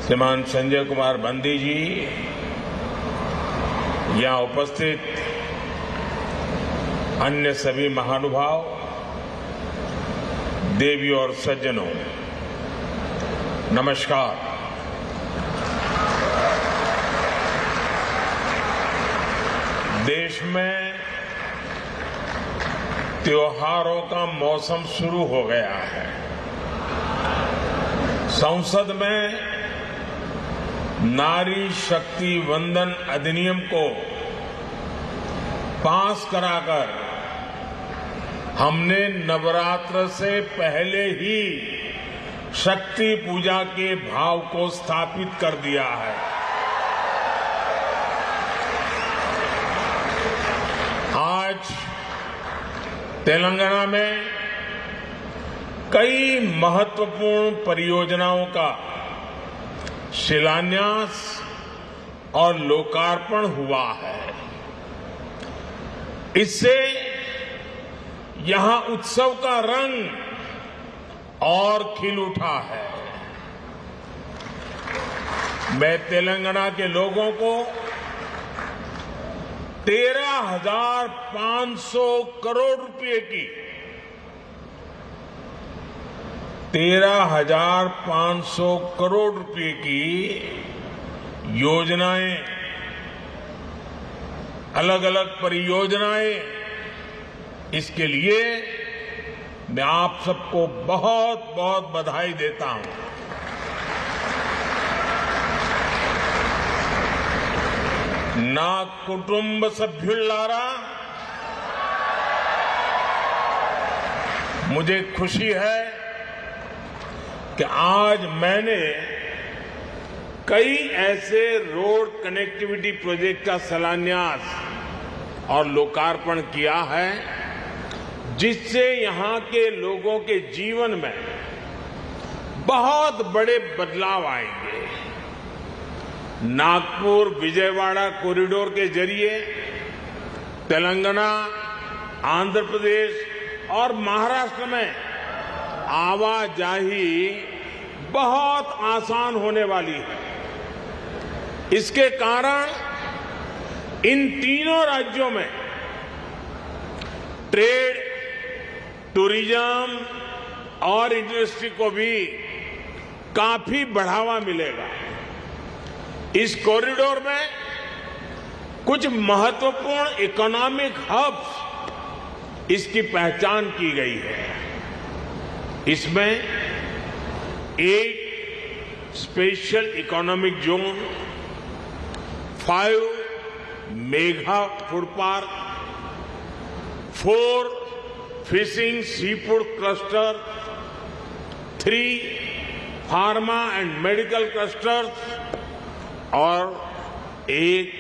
श्रीमान संजय कुमार बंदी जी, यहां उपस्थित अन्य सभी महानुभाव, देवियों और सज्जनों, नमस्कार। देश में त्योहारों का मौसम शुरू हो गया है। संसद में नारी शक्ति वंदन अधिनियम को पास कराकर हमने नवरात्र से पहले ही शक्ति पूजा के भाव को स्थापित कर दिया है। आज तेलंगाना में कई महत्वपूर्ण परियोजनाओं का शिलान्यास और लोकार्पण हुआ है। इससे यहां उत्सव का रंग और खिल उठा है। मैं तेलंगाना के लोगों को 13,500 करोड़ रुपए की 13,500 करोड़ रुपए की योजनाएं, अलग अलग परियोजनाएं, इसके लिए मैं आप सबको बहुत बहुत बधाई देता हूं। ना कुटुंब सभ्युल्लारा, मुझे खुशी है कि आज मैंने कई ऐसे रोड कनेक्टिविटी प्रोजेक्ट का शिलान्यास और लोकार्पण किया है जिससे यहां के लोगों के जीवन में बहुत बड़े बदलाव आएंगे। नागपुर विजयवाड़ा कॉरिडोर के जरिए तेलंगाना, आंध्र प्रदेश और महाराष्ट्र में आवाजाही बहुत आसान होने वाली है। इसके कारण इन तीनों राज्यों में ट्रेड, टूरिज्म और इंडस्ट्री को भी काफी बढ़ावा मिलेगा। इस कॉरिडोर में कुछ महत्वपूर्ण इकोनॉमिक हब्स इसकी पहचान की गई है। इसमें एक special economic zone, 5 mega food park, 4 fishing seafood cluster, 3 pharma and medical clusters और एक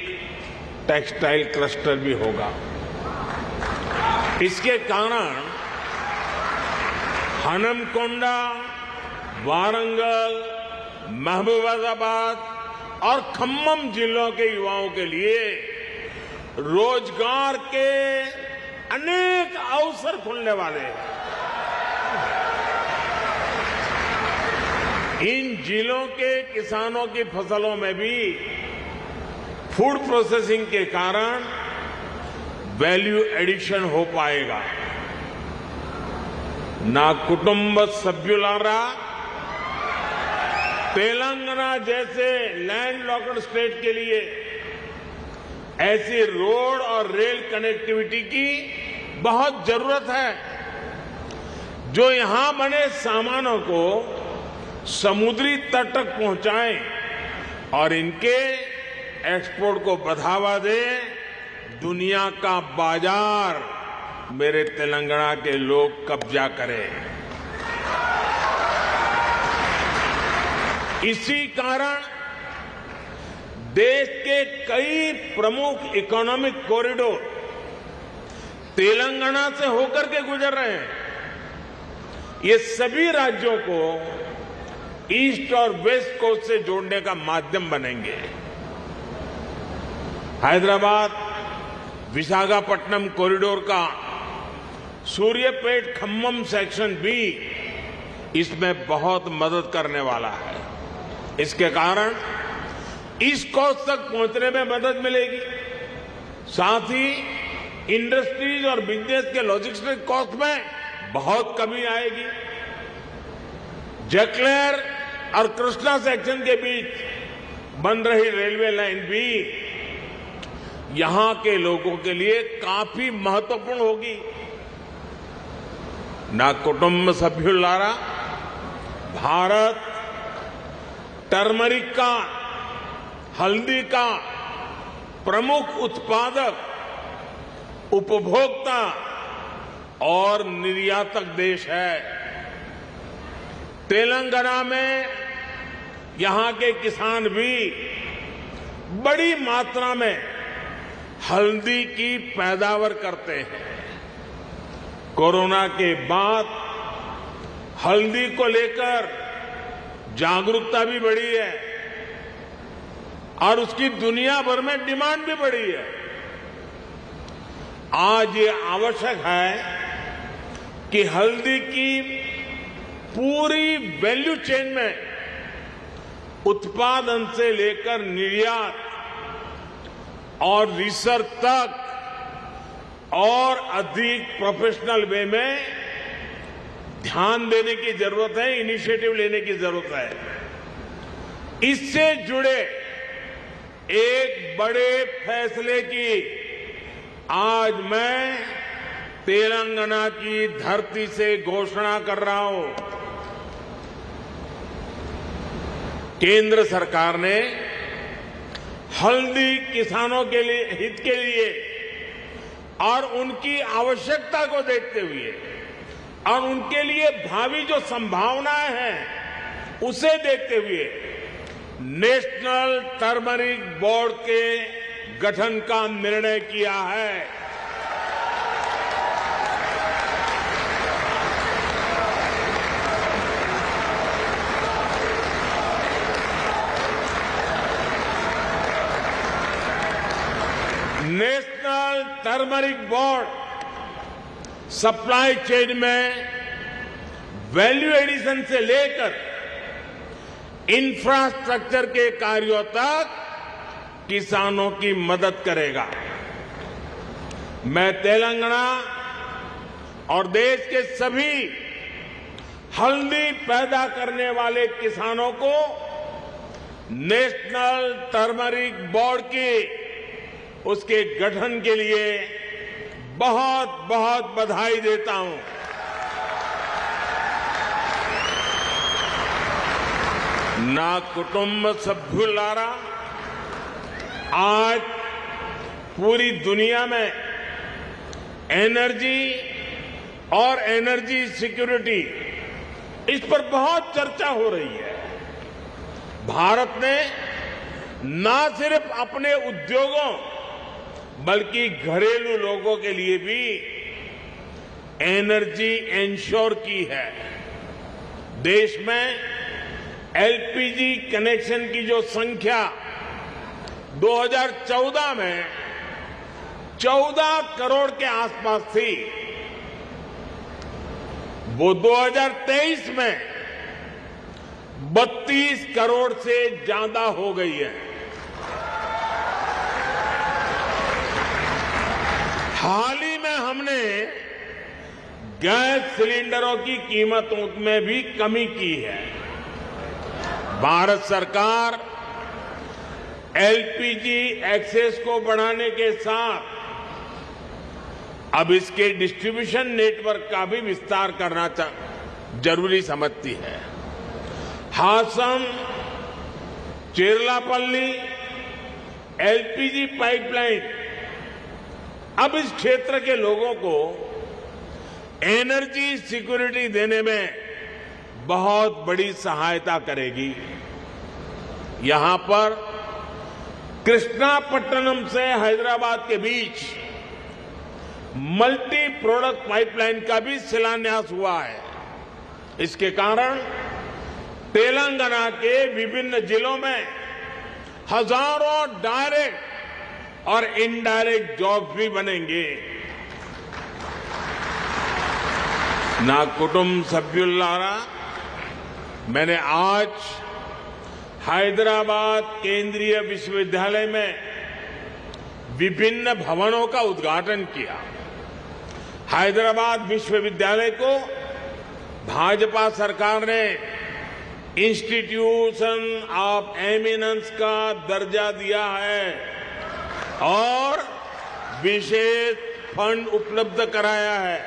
टेक्सटाइल क्लस्टर भी होगा। इसके कारण हनमकोंडा, वारंगल, महबूबाबाद और खम्मम जिलों के युवाओं के लिए रोजगार के अनेक अवसर खुलने वाले हैं। इन जिलों के किसानों की फसलों में भी फूड प्रोसेसिंग के कारण वैल्यू एडिशन हो पाएगा। ना कुटुंब सभ्युलारा, तेलंगाना जैसे लैंडलॉक्ड स्टेट के लिए ऐसी रोड और रेल कनेक्टिविटी की बहुत जरूरत है जो यहां बने सामानों को समुद्री तट तक पहुंचाएं और इनके एक्सपोर्ट को बढ़ावा दे। दुनिया का बाजार मेरे तेलंगाना के लोग कब्जा करें। इसी कारण देश के कई प्रमुख इकोनॉमिक कॉरिडोर तेलंगाना से होकर के गुजर रहे हैं। ये सभी राज्यों को ईस्ट और वेस्ट कोस्ट से जोड़ने का माध्यम बनेंगे। हैदराबाद विशाखापट्टनम कॉरिडोर का सूर्यापेट खम्मम सेक्शन भी इसमें बहुत मदद करने वाला है। इसके कारण ईस्ट कोस्ट तक पहुंचने में मदद मिलेगी। साथ ही इंडस्ट्रीज और बिजनेस के लॉजिस्टिक कॉस्ट में बहुत कमी आएगी। जकलेर और कृष्णा सेक्शन के बीच बन रही रेलवे लाइन भी यहां के लोगों के लिए काफी महत्वपूर्ण होगी। ना कुटुंब सभ्युलारा, भारत टर्मरिक का, हल्दी का प्रमुख उत्पादक, उपभोक्ता और निर्यातक देश है। तेलंगाना में यहां के किसान भी बड़ी मात्रा में हल्दी की पैदावार करते हैं। कोरोना के बाद हल्दी को लेकर जागरूकता भी बढ़ी है और उसकी दुनिया भर में डिमांड भी बढ़ी है। आज ये आवश्यक है कि हल्दी की पूरी वैल्यू चेन में उत्पादन से लेकर निर्यात और रिसर्च तक और अधिक प्रोफेशनल वे में ध्यान देने की जरूरत है, इनिशिएटिव लेने की जरूरत है। इससे जुड़े एक बड़े फैसले की आज मैं तेलंगाना की धरती से घोषणा कर रहा हूं। केंद्र सरकार ने हल्दी किसानों के लिए हित के लिए और उनकी आवश्यकता को देखते हुए और उनके लिए भावी जो संभावनाएं हैं उसे देखते हुए नेशनल टर्मरिक बोर्ड के गठन का निर्णय किया है। National turmeric board supply chain में वैल्यू एडिशन से लेकर इंफ्रास्ट्रक्चर के कार्यों तक किसानों की मदद करेगा। मैं तेलंगाना और देश के सभी हल्दी पैदा करने वाले किसानों को नेशनल टर्मरिक बोर्ड की उसके गठन के लिए बहुत बहुत बधाई देता हूं। ना कुटुंब सभ्युलारा, आज पूरी दुनिया में एनर्जी और एनर्जी सिक्योरिटी इस पर बहुत चर्चा हो रही है। भारत ने न सिर्फ अपने उद्योगों बल्कि घरेलू लोगों के लिए भी एनर्जी इंश्योर की है। देश में एलपीजी कनेक्शन की जो संख्या 2014 में 14 करोड़ के आसपास थी, वो 2023 में 32 करोड़ से ज्यादा हो गई है। हाल ही में हमने गैस सिलेंडरों की कीमतों में भी कमी की है। भारत सरकार एलपीजी एक्सेस को बढ़ाने के साथ अब इसके डिस्ट्रीब्यूशन नेटवर्क का भी विस्तार करना जरूरी समझती है। हासम चेरलापल्ली एलपीजी पाइपलाइन अब इस क्षेत्र के लोगों को एनर्जी सिक्योरिटी देने में बहुत बड़ी सहायता करेगी। यहां पर कृष्णापट्टनम से हैदराबाद के बीच मल्टी प्रोडक्ट पाइपलाइन का भी शिलान्यास हुआ है। इसके कारण तेलंगाना के विभिन्न जिलों में हजारों डायरेक्ट और इनडायरेक्ट जॉब भी बनेंगे। ना कुटुंब सभ्युलारा, मैंने आज हैदराबाद केंद्रीय विश्वविद्यालय में विभिन्न भवनों का उद्घाटन किया। हैदराबाद विश्वविद्यालय को भाजपा सरकार ने इंस्टीट्यूशन ऑफ एमिनेंस का दर्जा दिया है और विशेष फंड उपलब्ध कराया है।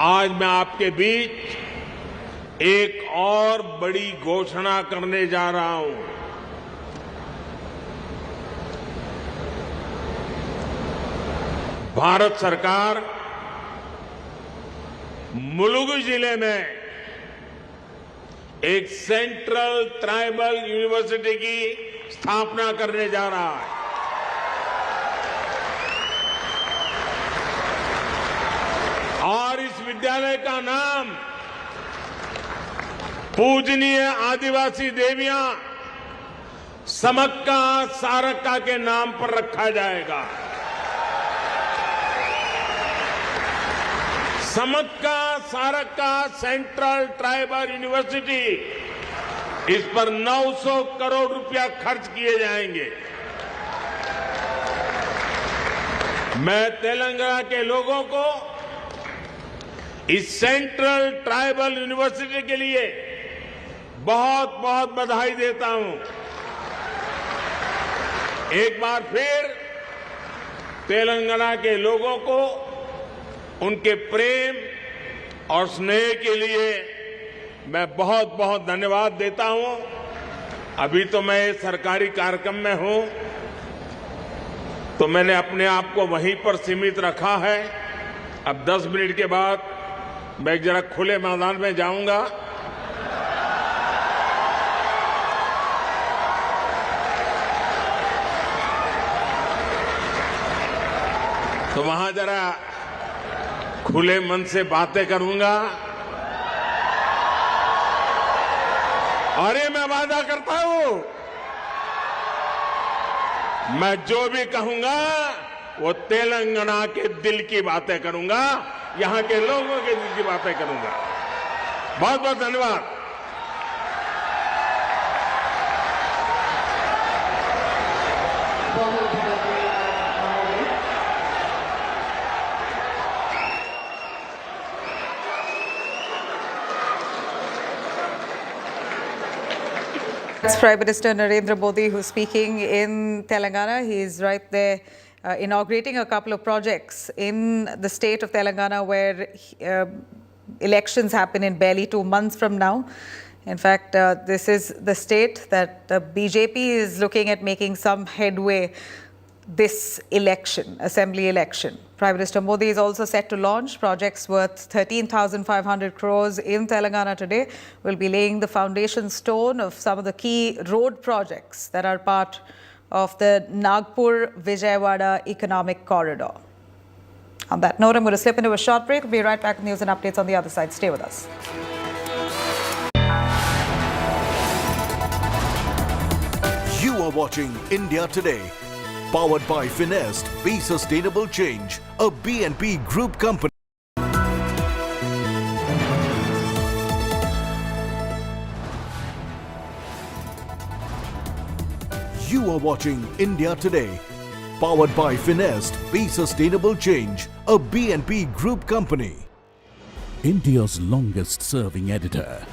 आज मैं आपके बीच एक और बड़ी घोषणा करने जा रहा हूं। भारत सरकार मुलुगु जिले में एक सेंट्रल ट्राइबल यूनिवर्सिटी की स्थापना करने जा रहा है। और इस विद्यालय का नाम पूजनीय आदिवासी देवियां समक्का सारक्का के नाम पर रखा जाएगा। Sammakka Sarakka central tribal university, इस पर 900 करोड़ रुपया खर्च किए जाएंगे। मैं तेलंगाना के लोगों को इस सेंट्रल ट्राइबल यूनिवर्सिटी के लिए बहुत बहुत बधाई देता हूं। एक बार फिर तेलंगाना के लोगों को उनके प्रेम और स्नेह के लिए मैं बहुत बहुत धन्यवाद देता हूं। अभी तो मैं सरकारी कार्यक्रम में हूं, तो मैंने अपने आप को वहीं पर सीमित रखा है। अब 10 मिनट के बाद मैं जरा खुले मैदान में जाऊंगा। तो वहां जरा खुले मन से बातें करूंगा। और ये मैं वादा करता हूं, मैं जो भी कहूंगा वो तेलंगाना के दिल की बातें करूंगा, यहां के लोगों के दिल की बातें करूंगा। बहुत बहुत धन्यवाद। That's Prime Minister Narendra Modi who's speaking in Telangana. He's right there inaugurating a couple of projects in the state of Telangana where elections happen in barely 2 months from now. In fact, this is the state that the BJP is looking at making some headway this election, assembly election. Prime Minister Modi is also set to launch projects worth 13,500 crores in Telangana today. We'll be laying the foundation stone of some of the key road projects that are part of the Nagpur-Vijayawada economic corridor. On that note, I'm going to slip into a short break. We'll be right back with news and updates on the other side. Stay with us. You are watching India Today. Powered by Finest, Be Sustainable Change, a B&P Group company. You are watching India Today. Powered by Finest, Be Sustainable Change, a B&P Group company. India's longest serving editor.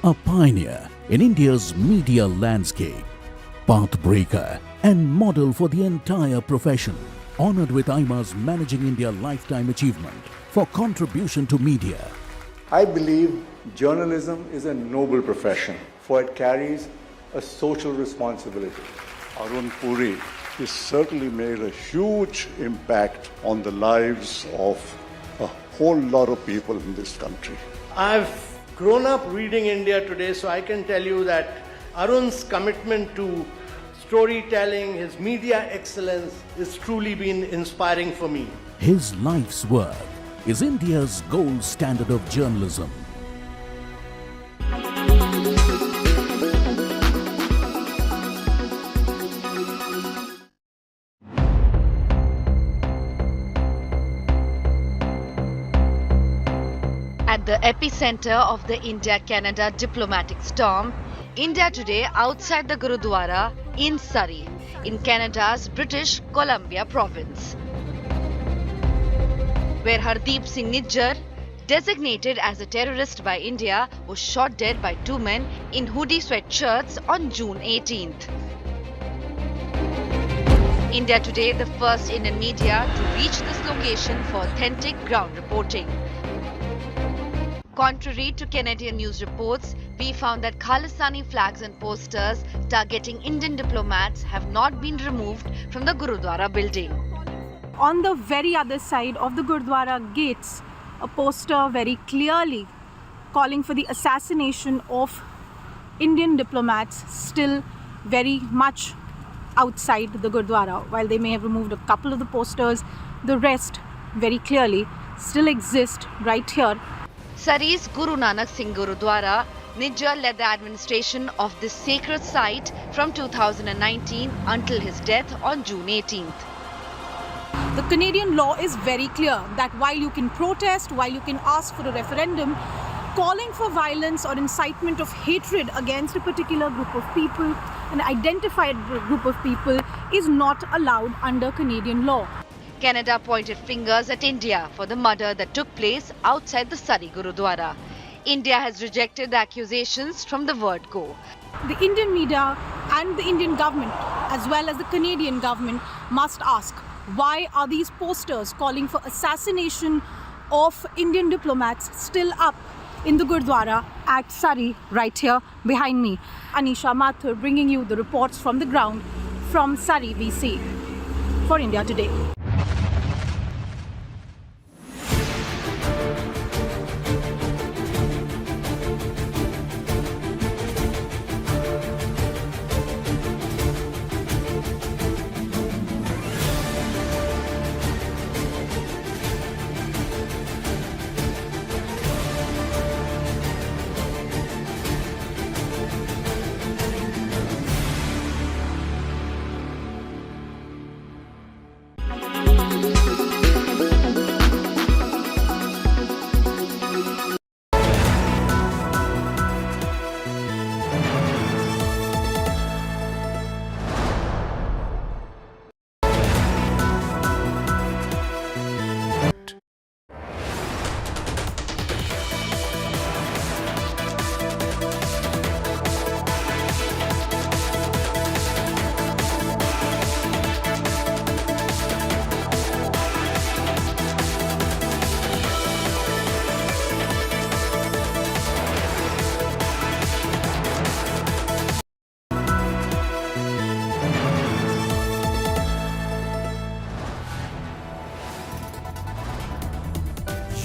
A pioneer in India's media landscape. Pathbreaker and model for the entire profession. Honored with IMA's Managing India Lifetime Achievement for contribution to media. I believe journalism is a noble profession, for it carries a social responsibility. Arun Puri has certainly made a huge impact on the lives of a whole lot of people in this country. I've grown up reading India Today, so I can tell you that Arun's commitment to storytelling, his media excellence has truly been inspiring for me. His life's work is India's gold standard of journalism. At The epicenter of the India-Canada diplomatic storm, India Today outside the Gurudwara in Surrey, in Canada's British Columbia province, where Hardeep Singh Nijjar, designated as a terrorist by India, was shot dead by two men in hoodie sweatshirts on June 18th. India Today, the first Indian media to reach this location for authentic ground reporting. Contrary to Canadian news reports, we found that Khalistani flags and posters targeting Indian diplomats have not been removed from the Gurudwara building. On the very other side of the Gurudwara gates, a poster very clearly calling for the assassination of Indian diplomats still very much outside the Gurudwara. While they may have removed a couple of the posters, the rest very clearly still exist right here. Surrey's Guru Nanak Singh Gurudwara, Nijjar led the administration of this sacred site from 2019 until his death on June 18th. The Canadian law is very clear that while you can protest, while you can ask for a referendum, calling for violence or incitement of hatred against a particular group of people, an identified group of people, is not allowed under Canadian law. Canada pointed fingers at India for the murder that took place outside the Surrey Gurudwara. India has rejected the accusations from the word go. The Indian media and the Indian government, as well as the Canadian government, must ask, why are these posters calling for assassination of Indian diplomats still up in the Gurudwara at Surrey, right here behind me? Anisha Mathur bringing you the reports from the ground from Surrey, BC for India Today.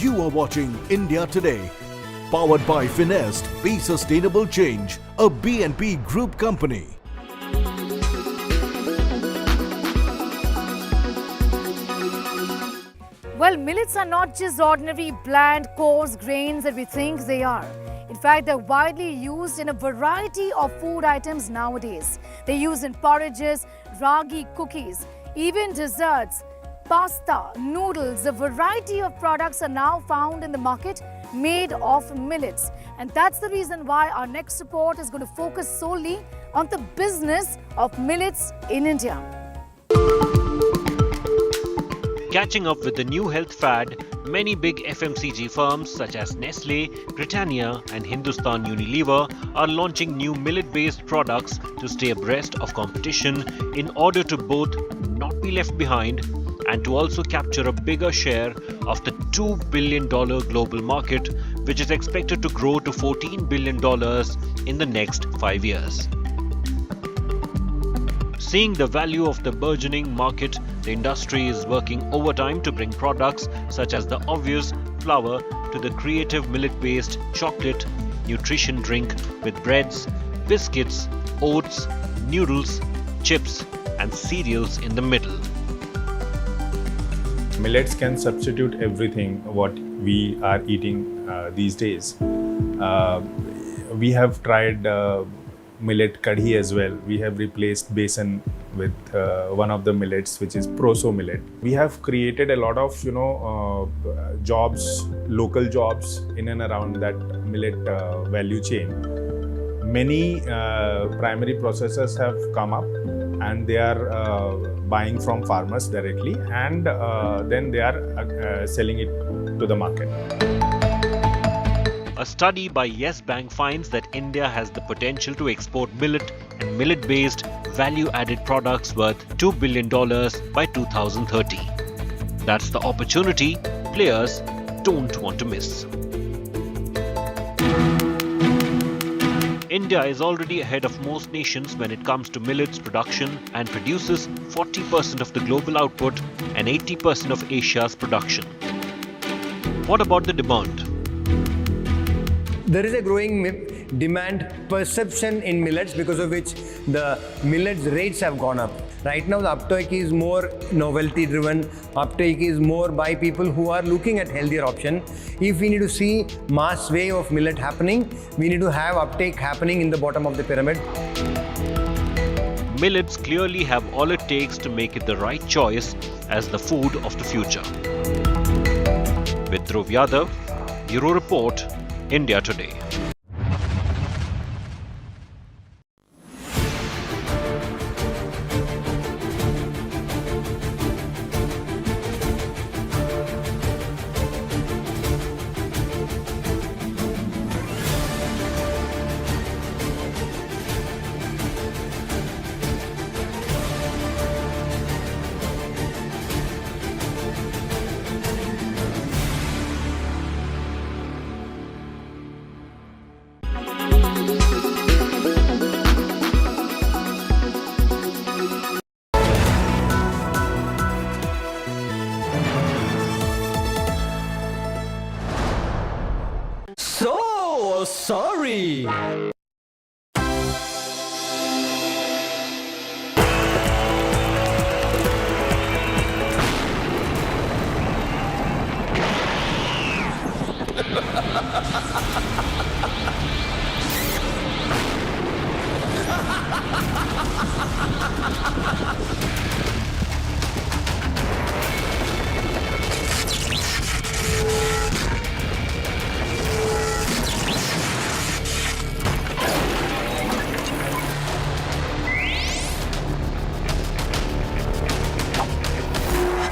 You are watching India Today, powered by Finest, Be Sustainable Change, a B&P Group company. Well, millets are not just ordinary bland, coarse grains that we think they are. In fact, they're widely used in a variety of food items nowadays. They're used in porridges, ragi cookies, even desserts, pasta, noodles. A variety of products are now found in the market made of millets. And that's the reason why our next report is going to focus solely on the business of millets in India. Catching up with the new health fad, many big FMCG firms such as Nestle, Britannia and Hindustan Unilever are launching new millet-based products to stay abreast of competition in order to both not be left behind and to also capture a bigger share of the $2 billion global market, which is expected to grow to $14 billion in the next 5 years. Seeing the value of the burgeoning market, the industry is working overtime to bring products such as the obvious flour to the creative millet-based chocolate nutrition drink with breads, biscuits, oats, noodles, chips and cereals in the middle. Millets can substitute everything what we are eating these days. We have tried millet kadhi as well. We have replaced besan with one of the millets, which is proso millet. We have created a lot of jobs, local jobs in and around that millet value chain. Many primary processors have come up and they are buying from farmers directly, and then they are selling it to the market. A study by Yes Bank finds that India has the potential to export millet and millet-based value-added products worth $2 billion by 2030. That's the opportunity players don't want to miss. India is already ahead of most nations when it comes to millets production and produces 40% of the global output and 80% of Asia's production. What about the demand? There is a growing demand perception in millets, because of which the millets rates have gone up. Right now the uptake is more novelty driven, uptake is more by people who are looking at healthier option. If we need to see mass wave of millet happening, we need to have uptake happening in the bottom of the pyramid. Millets clearly have all it takes to make it the right choice as the food of the future. With Dhruv Yadav, Bureau Report, India Today. So sorry.